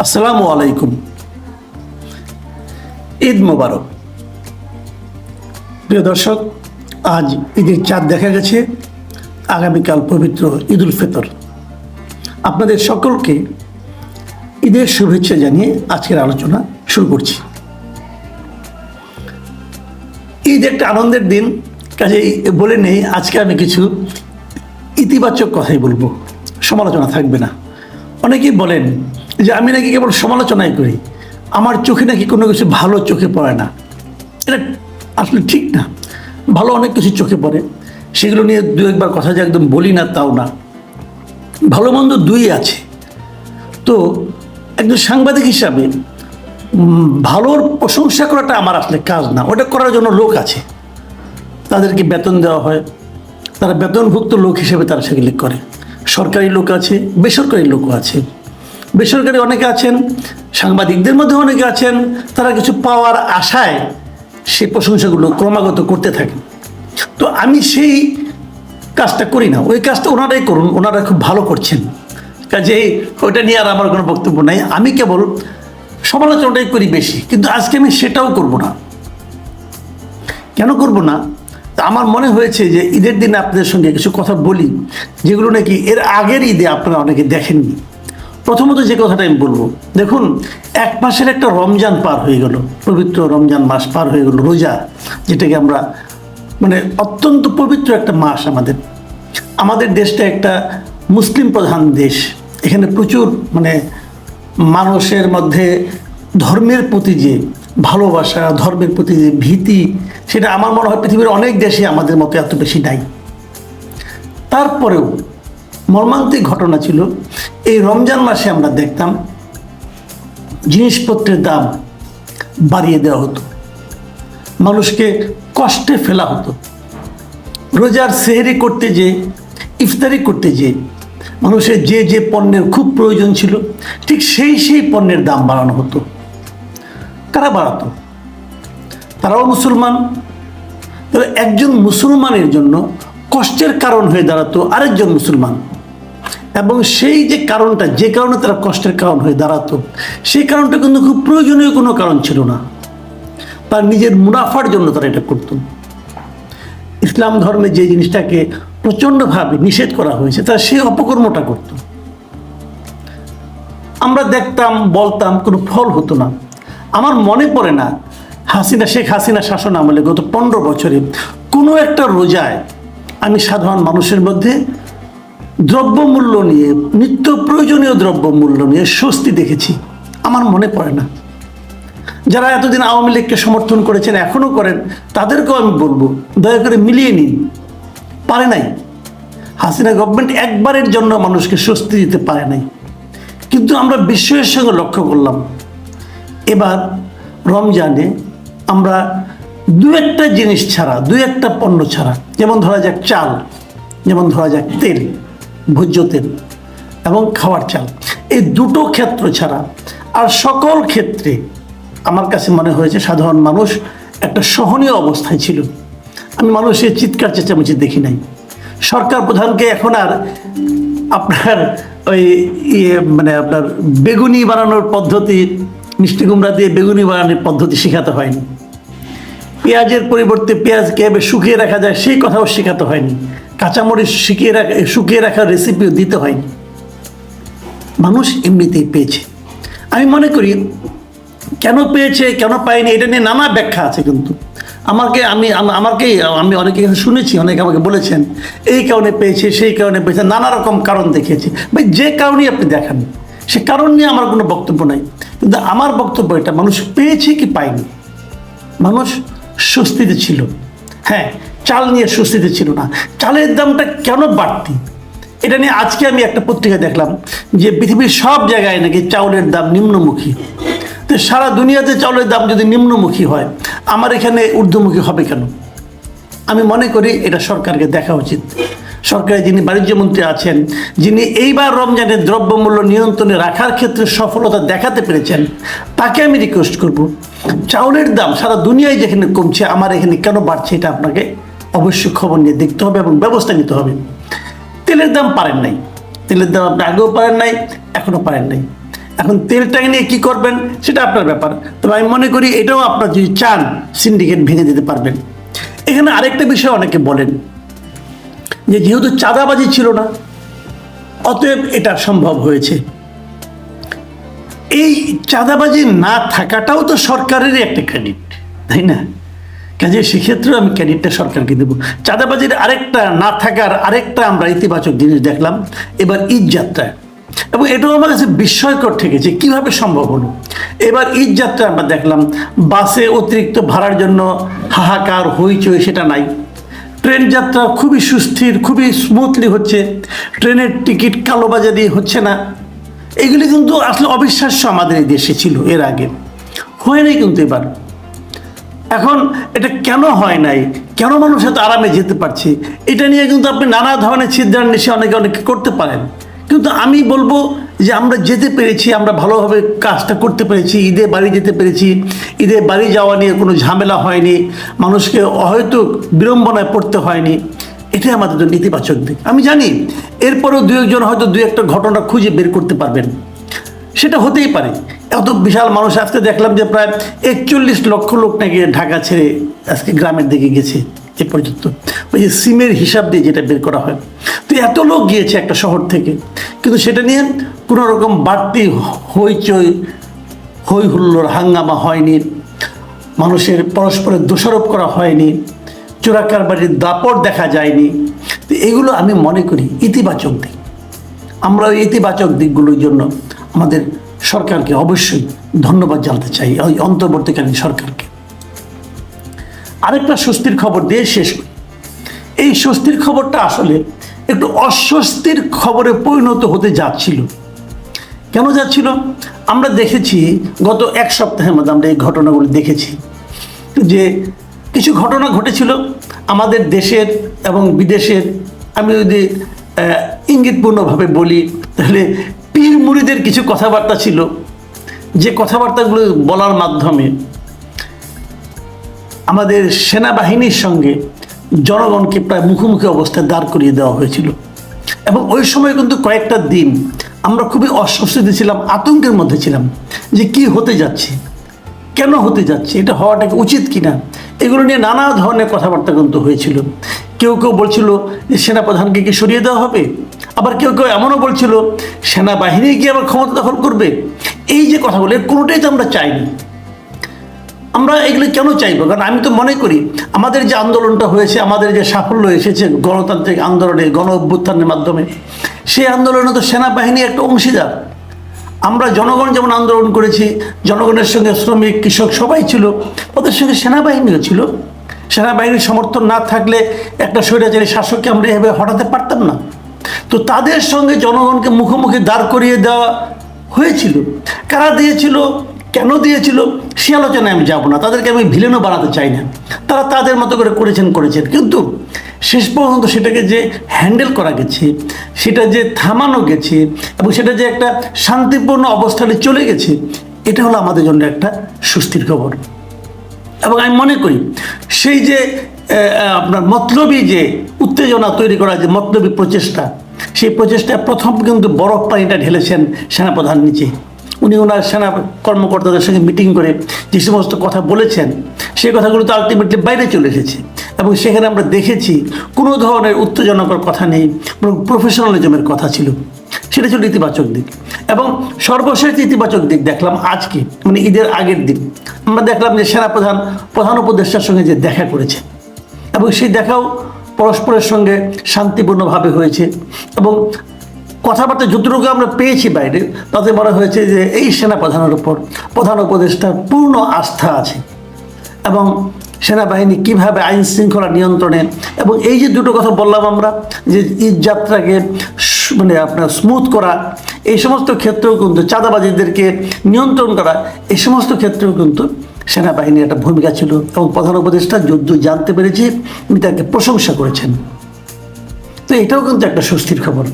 আসসালামু আলাইকুম। ঈদ মোবারক। প্রিয় দর্শক, আজ ঈদের চাঁদ দেখা গেছে। আগামীকাল পবিত্র ঈদ উল ফিতর। আপনাদের সকলকে ঈদের শুভেচ্ছা জানিয়ে আজকের আলোচনা শুরু করছি। ঈদ একটা আনন্দের দিন, কাজেই বলে নেই আজকে আমি কিছু ইতিবাচক কথাই বলবো, সমালোচনা থাকবে না। অনেকেই বলেন যে আমি নাকি কেবল সমালোচনাই করি, আমার চোখে নাকি কোনো কিছু ভালো চোখে পড়ে না। এটা আসলে ঠিক না। ভালো অনেক কিছু চোখে পড়ে, সেগুলো নিয়ে দু একবার কথা যে একদম বলি না তাও না। ভালো মন্দ দুই আছে। তো একজন সাংবাদিক হিসাবে ভালোর প্রশংসা করাটা আমার আসলে কাজ না, ওটা করার জন্য লোক আছে, তাদেরকে বেতন দেওয়া হয়, তারা বেতনভুক্ত লোক হিসেবে তারা সেগুলি করে। সরকারি লোক আছে, বেসরকারি লোকও আছে। বেসরকারি অনেকে আছেন, সাংবাদিকদের মধ্যে অনেকে আছেন, তারা কিছু পাওয়ার আশায় সেই প্রশংসাগুলো ক্রমাগত করতে থাকেন। তো আমি সেই কাজটা করি না, ওই কাজটা ওনারাই করুন, ওনারা খুব ভালো করছেন। কাজেই ওইটা নিয়ে আর আমার কোনো বক্তব্য নাই। আমি কেবল সমালোচনাটাই করি বেশি, কিন্তু আজকে আমি সেটাও করব না। কেন করব না? তা আমার মনে হয়েছে যে ঈদের দিনে আপনাদের সঙ্গে কিছু কথা বলি, যেগুলো নাকি এর আগের ঈদে আপনারা অনেকে দেখেননি। প্রথমত যে কথাটা আমি বলবো, দেখুন, এক মাসের একটা রমজান পার হয়ে গেল, পবিত্র রমজান মাস পার হয়ে গেল, রোজা, যেটাকে আমরা অত্যন্ত পবিত্র একটা মাস। আমাদের দেশটা একটা মুসলিম প্রধান দেশ। এখানে প্রচুর মানুষের মধ্যে ধর্মের প্রতি যে ভালোবাসা, ধর্মের প্রতি যে ভীতি, সেটা আমার মনে হয় পৃথিবীর অনেক দেশে আমাদের মতো এত বেশি নাই। তারপরেও মর্মান্তিক ঘটনা ছিল, এই রমজান মাসে আমরা দেখতাম জিনিসপত্রের দাম বাড়িয়ে দেওয়া হতো, মানুষকে কষ্টে ফেলা হতো। রোজার সেহরি করতে যে, ইফতারি করতে যে মানুষের যে যে পণ্যের খুব প্রয়োজন ছিল, ঠিক সেই পণ্যের দাম বাড়ানো হতো। কারা বাড়াতো? তারাও মুসলমান। তাহলে একজন মুসলমানের জন্য কষ্টের কারণ হয়ে দাঁড়াতো আরেকজন মুসলমান, এবং সেই যে কারণটা, যে কারণে তারা কষ্টের কারণ হয়ে দাঁড়াতো, সেই কারণটা কিন্তু খুব প্রয়োজনীয় কোনো কারণ ছিল না, তার নিজের মুনাফার জন্য তারা এটা করত। ইসলাম ধর্মে যে জিনিসটাকে প্রচণ্ডভাবে নিষেধ করা হয়েছে, তারা সেই অপকর্মটা করত। আমরা দেখতাম, বলতাম, কোনো ফল হতো না। আমার মনে পড়ে না শেখ হাসিনা শাসন আমলে গত 15 বছরে কোনো একটা রোজায় আমি সাধারণ মানুষের মধ্যে দ্রব্যমূল্য নিয়ে, নিত্য প্রয়োজনীয় দ্রব্যমূল্য নিয়ে স্বস্তি দেখেছি। আমার মনে পড়ে না। যারা এতদিন আওয়ামী লীগকে সমর্থন করেছেন, এখনও করেন, তাদেরকেও আমি বলবো, দয়া করে মিলিয়ে নিন। পারে নাই, হাসিনা গভর্নমেন্ট একবারের জন্য মানুষকে স্বস্তি দিতে পারে নাই। কিন্তু আমরা বিস্ময়ের সঙ্গে লক্ষ্য করলাম, এবার রমজানে আমরা দু একটা জিনিস ছাড়া, দু একটা পণ্য ছাড়া, যেমন ধরা যাক চাল, যেমন ধরা যাক তেল, ভোজ্য তেল এবং খাওয়ার চাল, এই দুটো ক্ষেত্র ছাড়া আর সকল ক্ষেত্রে আমার কাছে মনে হয়েছে সাধারণ মানুষ একটা সহনীয় অবস্থায় ছিল। আমি মানুষের চিৎকার চেঁচামেচি দেখি নাই। সরকার প্রধানকে এখন আর আপনার ওই আপনার বেগুনি বানানোর পদ্ধতি, মিষ্টি কুমড়া দিয়ে বেগুনি বানানোর পদ্ধতি শেখাতে হয়নি। পেঁয়াজের পরিবর্তে পেঁয়াজ কীভাবে শুকিয়ে রাখা যায় সেই কথাও শেখাতে হয়নি। কাঁচামরিচ শুকিয়ে রাখার রেসিপিও দিতে হয়নি। মানুষ এমনিতেই পেয়েছে। আমি মনে করি কেন পেয়েছে, কেন পায়নি, এটা নিয়ে নানা ব্যাখ্যা আছে। কিন্তু আমি অনেকে শুনেছি, অনেকে আমাকে বলেছেন এই কারণে পেয়েছে, সেই কারণে পেয়েছে, নানা রকম কারণ দেখিয়েছে। ভাই, যে কারণেই আপনি দেখান, সে কারণ নিয়ে আমার কোনো বক্তব্য নাই। কিন্তু আমার বক্তব্য এটা, মানুষ পেয়েছে কি পায়নি। মানুষ স্বস্তিতে ছিল। হ্যাঁ, চাল নিয়ে স্বস্তিতে ছিল না। চালের দামটা কেন বাড়তি, এটা নিয়ে আজকে আমি একটা পত্রিকা দেখলাম যে পৃথিবীর সব জায়গায় নাকি চাউলের দাম নিম্নমুখী। তো সারা দুনিয়াতে চাউলের দাম যদি নিম্নমুখী হয়, আমার এখানে ঊর্ধ্বমুখী হবে কেন? আমি মনে করি এটা সরকারকে দেখা উচিত। সরকারের যিনি বাণিজ্যমন্ত্রী আছেন, যিনি এইবার রমজানের দ্রব্যমূল্য নিয়ন্ত্রণে রাখার ক্ষেত্রে সফলতা দেখাতে পেরেছেন, তাকে আমি রিকোয়েস্ট করব, চাউলের দাম সারা দুনিয়ায় যেখানে কমছে, আমার এখানে কেন বাড়ছে, এটা আপনাকে অবশ্যই খবর নিয়ে দেখতে হবে এবং ব্যবস্থা নিতে হবে। তেলের দাম পারেন নাই, তেলের দাম আপনি আগেও পারেন নাই, এখনও পারেন নাই। এখন তেলটা নিয়ে কি করবেন সেটা আপনার ব্যাপার, তবে আমি মনে করি এটাও আপনার যদি চান সিন্ডিকেট ভেঙে দিতে পারবেন। এখানে আরেকটা বিষয় অনেকে বলেন যে যেহেতু চাঁদাবাজি ছিল না অতএব এটা সম্ভব হয়েছে। এই চাঁদাবাজি না থাকাটাও তো সরকারেরই একটা ক্রেডিট, তাই না? কাজে সেক্ষেত্রেও আমি ক্রেডিটটা সরকারকে দেবো। চাঁদাবাজির আরেকটা না থাকার আরেকটা আমরা ইতিবাচক জিনিস দেখলাম এবার ঈদ যাত্রায়, এবং এটাও আমার কাছে বিস্ময়কর ঠেকেছে কীভাবে সম্ভব হলো। এবার ঈদ যাত্রায় আমরা দেখলাম বাসে অতিরিক্ত ভাড়ার জন্য হাহাকার হইচই সেটা নাই, ট্রেন যাত্রা খুবই সুস্থির, খুবই স্মুথলি হচ্ছে, ট্রেনের টিকিট কালোবাজারি হচ্ছে না। এগুলি কিন্তু আসলে অবিশ্বাস্য আমাদের এই দেশে ছিল এর আগে, হয় নাই কিন্তু এবার। এখন এটা কেন হয় নাই, কেন মানুষ এত আরামে যেতে পারছে, এটা নিয়ে কিন্তু আপনি নানা ধরনের ছিদ্রান্বেষী অনেকে করতে পারেন, কিন্তু আমি বলবো যে আমরা যেতে পেরেছি, আমরা ভালোভাবে কাজটা করতে পেরেছি, ঈদে বাড়ি যেতে পেরেছি, ঈদে বাড়ি যাওয়া নিয়ে কোনো ঝামেলা হয়নি, মানুষকে হয়তো বিড়ম্বনায় পড়তে হয়নি, এটাই আমাদের জন্য ইতিবাচক দিক। আমি জানি এরপরেও দু একজন হয়তো দু একটা ঘটনা খুঁজে বের করতে পারবেন, সেটা হতেই পারে। এত বিশাল মানুষ, আজকে দেখলাম যে প্রায় 41 লক্ষ লোক নাকি ঢাকা ছেড়ে আজকে গ্রামের দিকে গেছে এ পর্যন্ত, ওই যে সিমের হিসাব দিয়ে যেটা বের করা হয়। তো এত লোক গিয়েছে একটা শহর থেকে, কিন্তু সেটা নিয়ে কোনো রকম বাড়তি হইচই হই হুল্লোড় হাঙ্গামা হয়নি, মানুষের পরস্পরের দোষারোপ করা হয়নি, চোরাকারবারির দাপট দেখা যায়নি। তো এগুলো আমি মনে করি ইতিবাচক দিক। আমরা ওই ইতিবাচক দিকগুলোর জন্য আমাদের সরকারকে অবশ্যই ধন্যবাদ জানাতে চাই, ওই অন্তর্বর্তীকালীন সরকারকে। আরেকটা স্বস্তির খবর দিয়ে শেষ করি। এই স্বস্তির খবরটা আসলে একটু অস্বস্তির খবরে পরিণত হতে যাচ্ছিল। কেন যাচ্ছিল? আমরা দেখেছি গত এক সপ্তাহের মধ্যে আমরা এই ঘটনাগুলি দেখেছি যে কিছু ঘটনা ঘটেছিল আমাদের দেশের এবং বিদেশের। আমি যদি ইঙ্গিতপূর্ণভাবে বলি তাহলে পীর মুরিদের কিছু কথাবার্তা ছিল, যে কথাবার্তাগুলো বলার মাধ্যমে আমাদের সেনাবাহিনীর সঙ্গে জনগণকে প্রায় মুখোমুখি অবস্থায় দাঁড় করিয়ে দেওয়া হয়েছিল। এবং ওই সময় কিন্তু কয়েকটা দিন আমরা খুবই অস্বস্তিতে ছিলাম, আতঙ্কের মধ্যে ছিলাম যে কি হতে যাচ্ছে, কেন হতে যাচ্ছে, এটা হওয়াটা উচিত কিনা, এগুলো নিয়ে নানা ধরনের কথাবার্তা কিন্তু হয়েছিল। কেউ কেউ বলছিল যে সেনাপ্রধানকে কি সরিয়ে দেওয়া হবে, আবার কেউ কেউ এমনও বলছিল সেনাবাহিনী কি আবার ক্ষমতা দখল করবে। এই যে কথাগুলো কোনোটাই তো আমরা চাইনি। আমরা এগুলো কেন চাইবো? কারণ আমি তো মনে করি আমাদের যে আন্দোলনটা হয়েছে, আমাদের যে সাফল্য এসেছে গণতান্ত্রিক আন্দোলনে, গণ অভ্যুত্থানের মাধ্যমে, সেই আন্দোলনে তো সেনাবাহিনী একটা অংশীদার। আমরা জনগণ যেমন আন্দোলন করেছি, জনগণের সঙ্গে শ্রমিক কৃষক সবাই ছিল, ওদের সঙ্গে সেনাবাহিনীও ছিল। সেনাবাহিনীর সমর্থন না থাকলে একটা স্বৈরাচারী শাসককে আমরা এভাবে হটাতে পারতাম না। তো তাদের সঙ্গে জনগণকে মুখোমুখি দাঁড় করিয়ে দেওয়া হয়েছিল। কারা দিয়েছিল, কেন দিয়েছিল সে আলোচনায় আমি যাব না, তাদেরকে আমি ভিলেনও বানাতে চাই না। তারা তাদের মতো করে করেছেন, কিন্তু শেষ পর্যন্ত সেটাকে যে হ্যান্ডেল করা গেছে, সেটা যে থামানো গেছে এবং সেটা যে একটা শান্তিপূর্ণ অবস্থানে চলে গেছে, এটা হলো আমাদের জন্য একটা স্বস্তির খবর। এবং আমি মনে করি সেই যে আপনার মতলবী যে উত্তেজনা তৈরি করা, যে মতলবী প্রচেষ্টা, সেই প্রচেষ্টায় প্রথম কিন্তু বরফ পানিটা ঢেলেছেন সেনাপ্রধান নিচে। উনি ওনার সেনা কর্মকর্তাদের সঙ্গে মিটিং করে যে সমস্ত কথা বলেছেন, সেই কথাগুলো তো আলটিমেটলি বাইরে চলে এসেছে। এবং সেখানে আমরা দেখেছি কোনো ধরনের উত্তেজনাকর কথা নেই, প্রফেশনালিজমের কথা ছিল, সেটা ছিল ইতিবাচক দিক। এবং সর্বশেষ ইতিবাচক দিক দেখলাম আজকে, মানে ঈদের আগের দিন আমরা দেখলাম যে সেনাপ্রধান প্রধান উপদেষ্টার সঙ্গে যে দেখা করেছে, এবং সেই দেখাও পরস্পরের সঙ্গে শান্তিপূর্ণভাবে হয়েছে। এবং কথাবার্তা যতটুকু আমরা পেয়েছি বাইরে, তাতে বলা হয়েছে যে এই সেনাপ্রধানের উপর প্রধান উপদেষ্টার পূর্ণ আস্থা আছে, এবং সেনাবাহিনী কীভাবে আইন শৃঙ্খলা নিয়ন্ত্রণে, এবং এই যে দুটো কথা বললাম আমরা, যে ঈদ যাত্রাকে মানে আপনার স্মুথ করা, এই সমস্ত ক্ষেত্রেও কিন্তু চাঁদাবাজিদেরকে নিয়ন্ত্রণ করা, এই সমস্ত ক্ষেত্রেও কিন্তু সেনাবাহিনীর একটা ভূমিকা ছিল। এবং প্রধান উপদেষ্টা যুদ্ধ জানতে পেরেছি, তিনি তাকে প্রশংসা করেছেন। তো এটাও কিন্তু একটা স্বস্তির খবর।